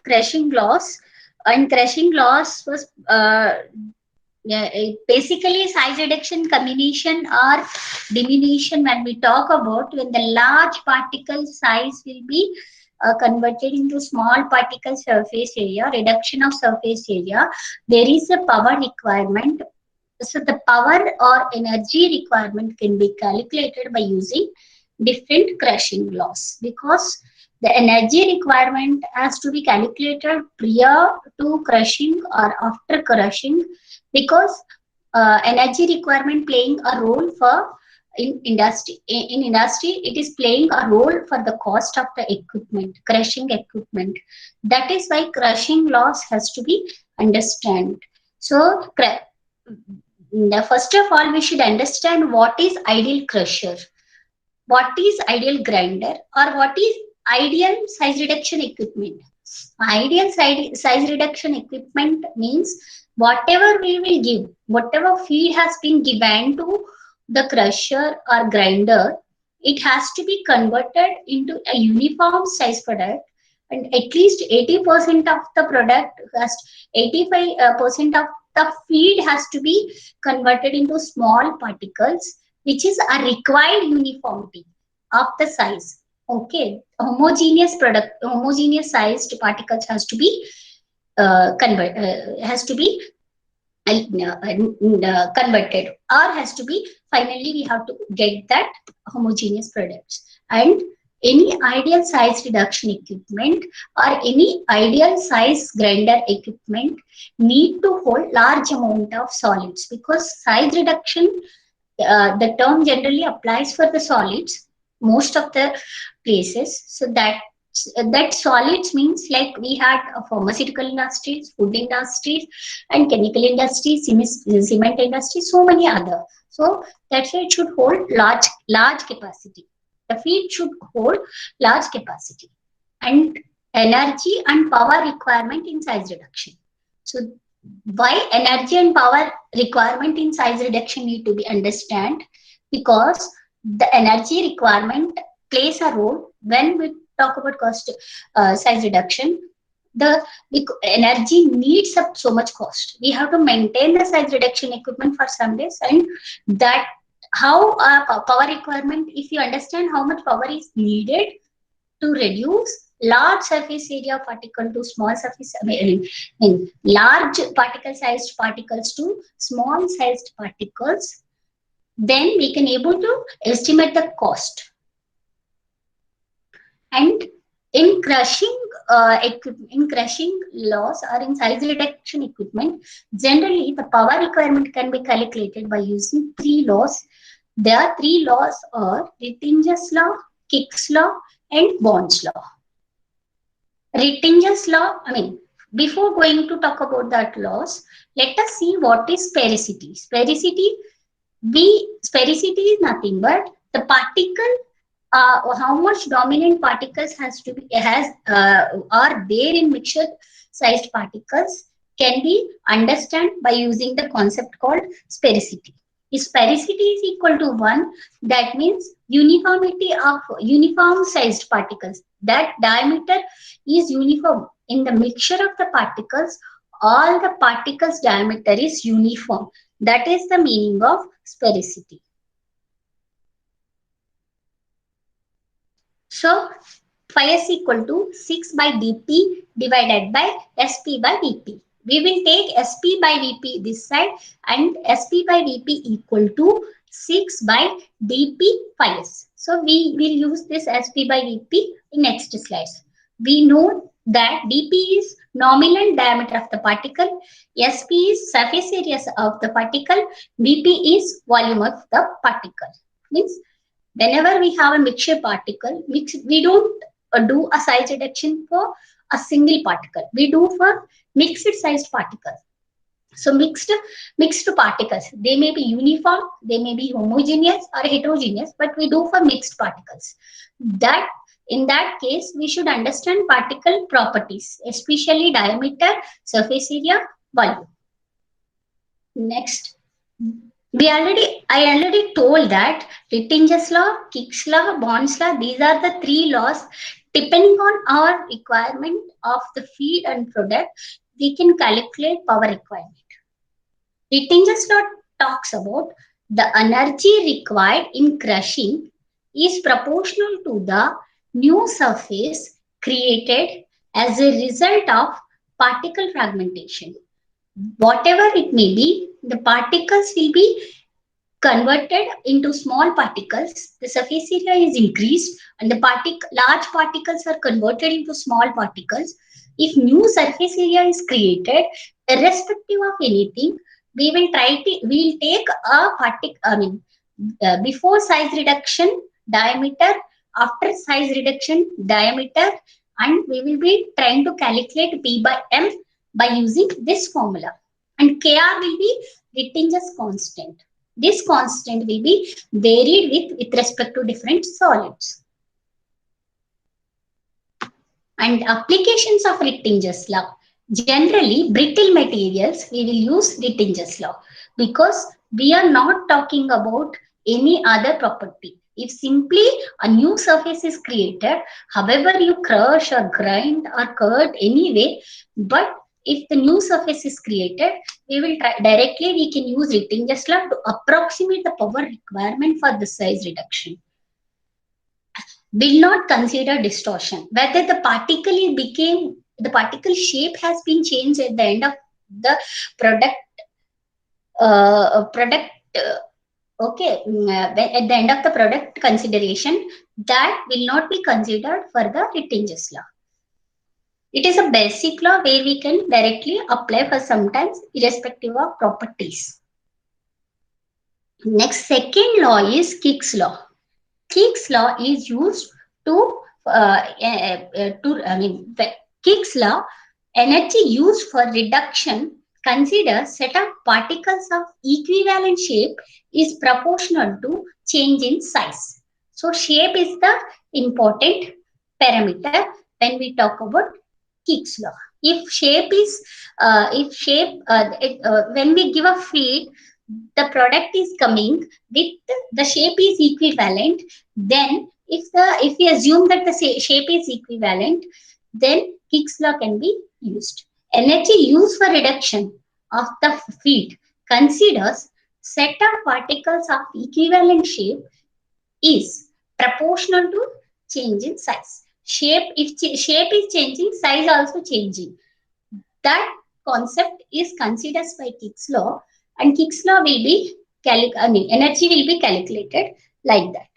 crushing loss, and crushing loss was yeah, basically size reduction, combination or diminution. When we talk about when the large particle size will be converted into small particle surface area, reduction of surface area, there is a power requirement. So the power or energy requirement can be calculated by using different crushing laws, because the energy requirement has to be calculated prior to crushing or after crushing, because energy requirement playing a role for in industry, it is playing a role for the cost of the equipment, crushing equipment. That is why crushing loss has to be understood. So first of all, we should understand what is ideal crusher, what is ideal grinder, or what is ideal size reduction equipment. Ideal size reduction equipment means whatever we will give, whatever feed has been given to the crusher or grinder, it has to be converted into a uniform size product, and at least 80% of the product has 85% of the feed has to be converted into small particles, which is a required uniformity of the size. Okay, homogeneous product, homogeneous sized particles has to be converted, or has to be, finally we have to get that homogeneous products. And any ideal size reduction equipment or any ideal size grinder equipment need to hold large amount of solids, because size reduction, the term generally applies for the solids most of the places. So that solids means, like we had pharmaceutical industries, food industries, and chemical industries, cement industries, so many other. So that's why it should hold large capacity. The feed should hold large capacity, and energy and power requirement in size reduction. So why energy and power requirement in size reduction need to be understand? Because the energy requirement plays a role when we talk about cost size reduction. The energy needs up so much cost. We have to maintain the size reduction equipment for some days, and that how power requirement, if you understand how much power is needed to reduce large surface area particle to small surface, large particle sized particles to small sized particles, then we can able to estimate the cost. And in crushing in crushing loss or in size reduction equipment, generally the power requirement can be calculated by using three laws. There are three laws, or Rittinger's law, Kick's law, and Bond's law. Rittinger's law, before going to talk about that laws, let us see what is sphericity. Sphericity is nothing but the particle, how much dominant particles are there in mixture sized particles can be understood by using the concept called sphericity. If sphericity is equal to 1, that means uniformity of uniform sized particles. That diameter is uniform. In the mixture of the particles, all the particles diameter is uniform. That is the meaning of sphericity. So phi s equal to 6 by dp divided by sp by vp. We will take sp by vp this side, and sp by vp equal to 6 by dp phi s. So we will use this sp by vp in next slides. We know that dp is nominal diameter of the particle, sp is surface area of the particle, vp is volume of the particle. Means whenever we have a mixture particle, we don't do a size reduction for a single particle. We do for mixed sized particles. So mixed particles, they may be uniform, they may be homogeneous or heterogeneous, but we do for mixed particles. That in that case, we should understand particle properties, especially diameter, surface area, volume. Next, I already told that Rittinger's law, Kick's law, Bond's law, these are the three laws. Depending on our requirement of the feed and product, we can calculate power requirement. Rittinger's law talks about the energy required in crushing is proportional to the new surface created as a result of particle fragmentation. Whatever it may be, the particles will be converted into small particles. The surface area is increased and the large particles are converted into small particles. If new surface area is created, irrespective of anything, we will take a particle, before size reduction diameter, after size reduction diameter, and we will be trying to calculate P by M by using this formula. And Kr will be Rittinger's constant. This constant will be varied with respect to different solids. And applications of Rittinger's law. Generally, brittle materials, we will use Rittinger's law because we are not talking about any other property. If simply a new surface is created, however you crush or grind or cut anyway, but if the new surface is created, we will we can use Rittinger's law to approximate the power requirement for the size reduction. Will not consider distortion. Whether the particle shape has been changed at the end of the product, product okay, at the end of the product consideration, that will not be considered for the Rittinger's law. It is a basic law where we can directly apply for sometimes irrespective of properties. Next, second law is Kick's law. Kick's law is used to Kick's law, energy used for reduction, consider set of particles of equivalent shape is proportional to change in size. So shape is the important parameter when we talk about Kick's law. If shape is when we give a feed, the product is coming with the shape is equivalent, then if we assume that the shape is equivalent, then Kick's law can be used. Energy used for reduction of the feed considers set of particles of equivalent shape is proportional to change in size. Shape is changing, size also changing. That concept is considered by Kick's law, and Kick's law will be energy will be calculated like that.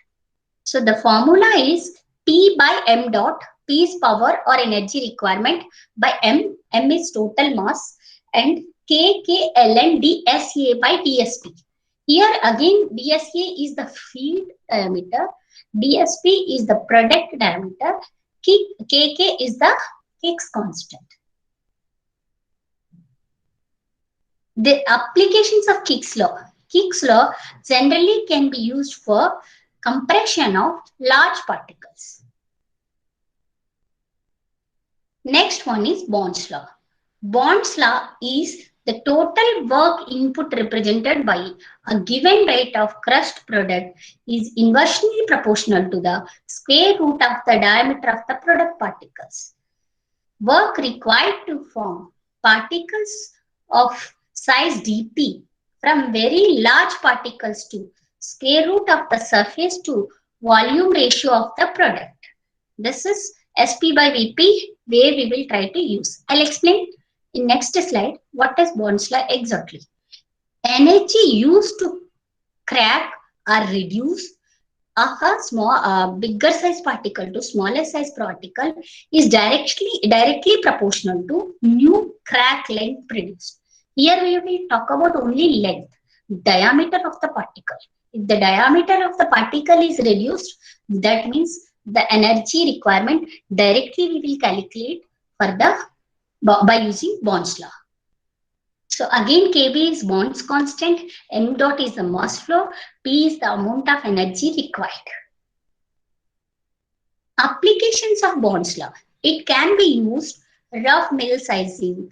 So the formula is P by M dot. P is power or energy requirement by M. M is total mass, and K ln dSA by dSP. Here again dSA is the feed diameter, dSP is the product diameter, Kk is the Kick's constant. The applications of Kick's law. Kick's law generally can be used for compression of large particles. Next one is Bond's law. Bond's law is the total work input represented by a given rate of crushed product is inversely proportional to the square root of the diameter of the product particles. Work required to form particles of size dp from very large particles to square root of the surface to volume ratio of the product. This is SP by VP where we will try to use. I'll explain in next slide what is Bond's law exactly. Energy used to crack or reduce a bigger size particle to smaller size particle is directly proportional to new crack length produced. Here we will talk about only length, diameter of the particle. If the diameter of the particle is reduced, that means the energy requirement directly we will calculate for the by using Bond's law. So again, Kb is Bond's constant, M dot is the mass flow, P is the amount of energy required. Applications of Bond's law. It can be used rough mill sizing,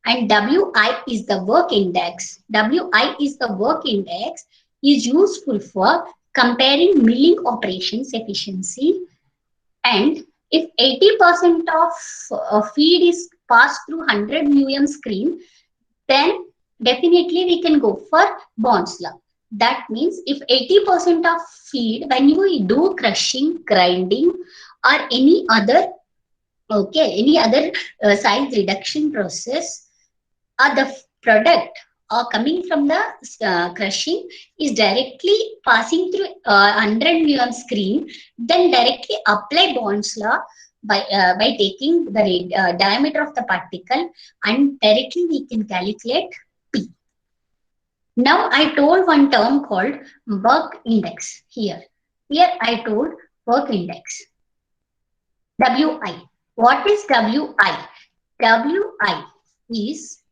and WI is the work index. WI is the work index is useful for comparing milling operations efficiency, and if 80% of feed is passed through 100 screen, then definitely we can go for Bond's law. That means if 80% of feed, when you do crushing, grinding, or any other size reduction process, or the product coming from the crushing is directly passing through 100 screen, then directly apply Bond's law by taking the diameter of the particle, and directly we can calculate P. Now I told one term called work index here. Here I told work index. WI. What is WI? WI is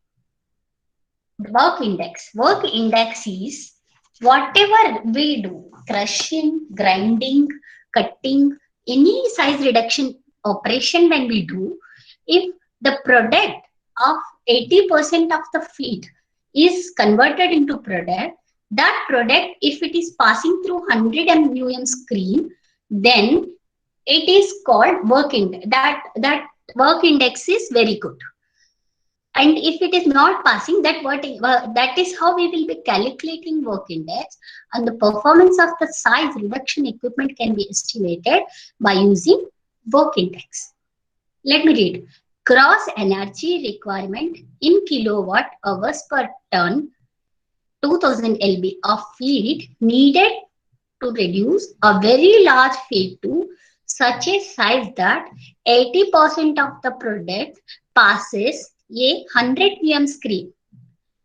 work index. Work index is whatever we do, crushing, grinding, cutting, any size reduction operation when we do, if the product of 80% of the feed is converted into product, that product, if it is passing through 100 mm screen, then it is called work index. That work index is very good. And if it is not passing, that is how we will be calculating work index, and the performance of the size reduction equipment can be estimated by using work index. Let me read. Gross energy requirement in kilowatt hours per ton 2000 lb of feed needed to reduce a very large feed to such a size that 80% of the product passes a 100 mm screen.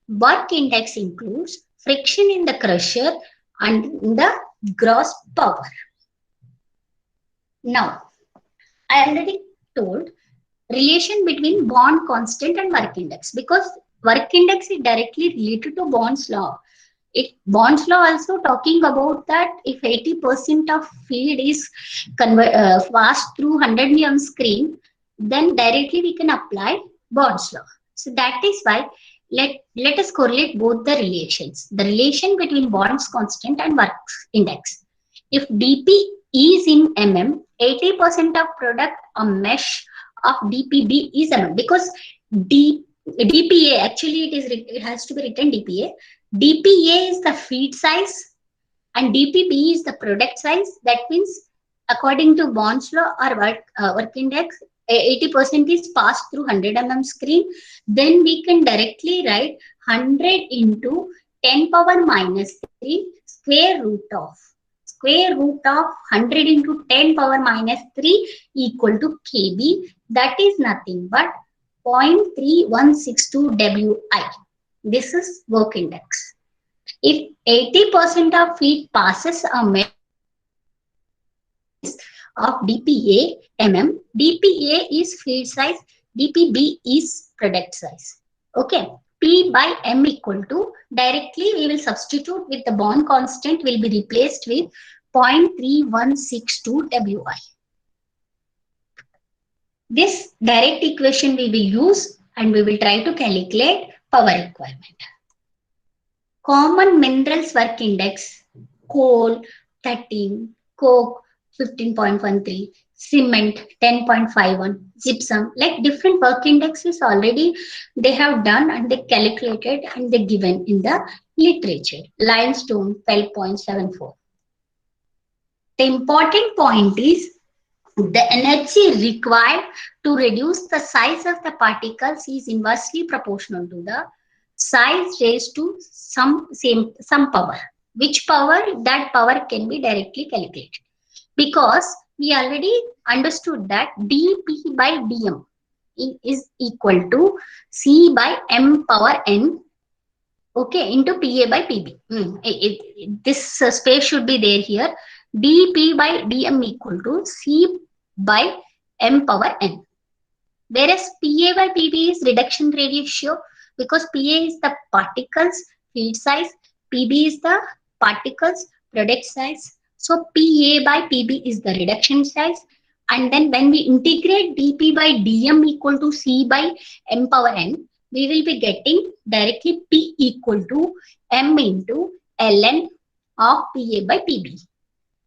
Work index includes friction in the crusher and the gross power. Now, I already told relation between bond constant and work index, because work index is directly related to Bond's law. Bond's law also talking about that if 80% of feed is passed through 100 mm screen, then directly we can apply Bond's law. So that is why let us correlate both the relations. The relation between Bond's constant and work index. If DP is in mm, 80% of product a mesh of DPB is mm, because DPA, actually it has to be written DPA. DPA is the feed size and DPB is the product size. That means according to Bond's law or work index, 80% is passed through 100 mm screen. Then we can directly write 100 into 10 power minus 3 square root of 100 into 10 power minus 3 equal to kb. That is nothing but 0.3162 Wi. This is work index. If 80% of feed passes a mesh of DPA mm, DPA is feed size, DPB is product size. Okay, P by M equal to, directly we will substitute with the Bond constant, will be replaced with 0.3162 Wi. This direct equation we will use and we will try to calculate power requirement. Common minerals work index: coal 13, coke 15.13, cement 10.51, gypsum, like different work indexes already they have done and they calculated and they given in the literature. Limestone 12.74. The important point is the energy required to reduce the size of the particles is inversely proportional to the size raised to some power. Which power? That power can be directly calculated, because we already understood that dP by dm is equal to C by m power n, okay, into PA by PB. This space should be there here. dP by dm equal to C by m power n. Whereas PA by PB is reduction ratio, because PA is the particles feed size, PB is the particles product size. So PA by PB is the reduction size, and then when we integrate dP by dm equal to C by m power n, we will be getting directly P equal to M into ln of PA by PB.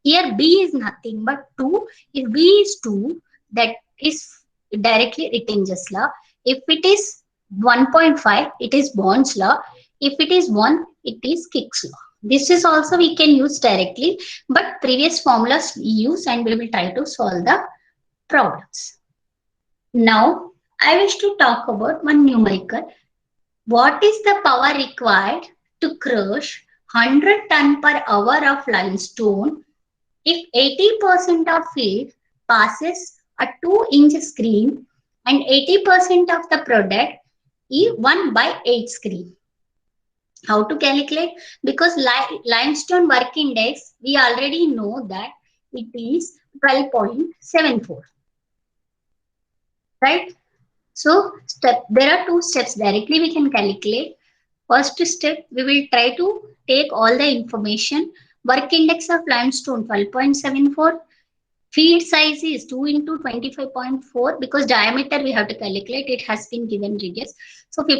Here B is nothing but 2. If B is 2, that is directly Rittinger's law. If it is 1.5, it is Bond's law. If it is 1, it is Kick's law. This is also we can use directly, but previous formulas we use and we will try to solve the problems. Now, I wish to talk about one numerical. What is the power required to crush 100 ton per hour of limestone if 80% of it passes a 2-inch screen and 80% of the product is 1/8 screen? How to calculate? Because limestone work index, we already know that it is 12.74, right? So there are two steps directly we can calculate. First step, we will try to take all the information. Work index of limestone 12.74. Feed size is 2 into 25.4 because diameter we have to calculate. It has been given radius. So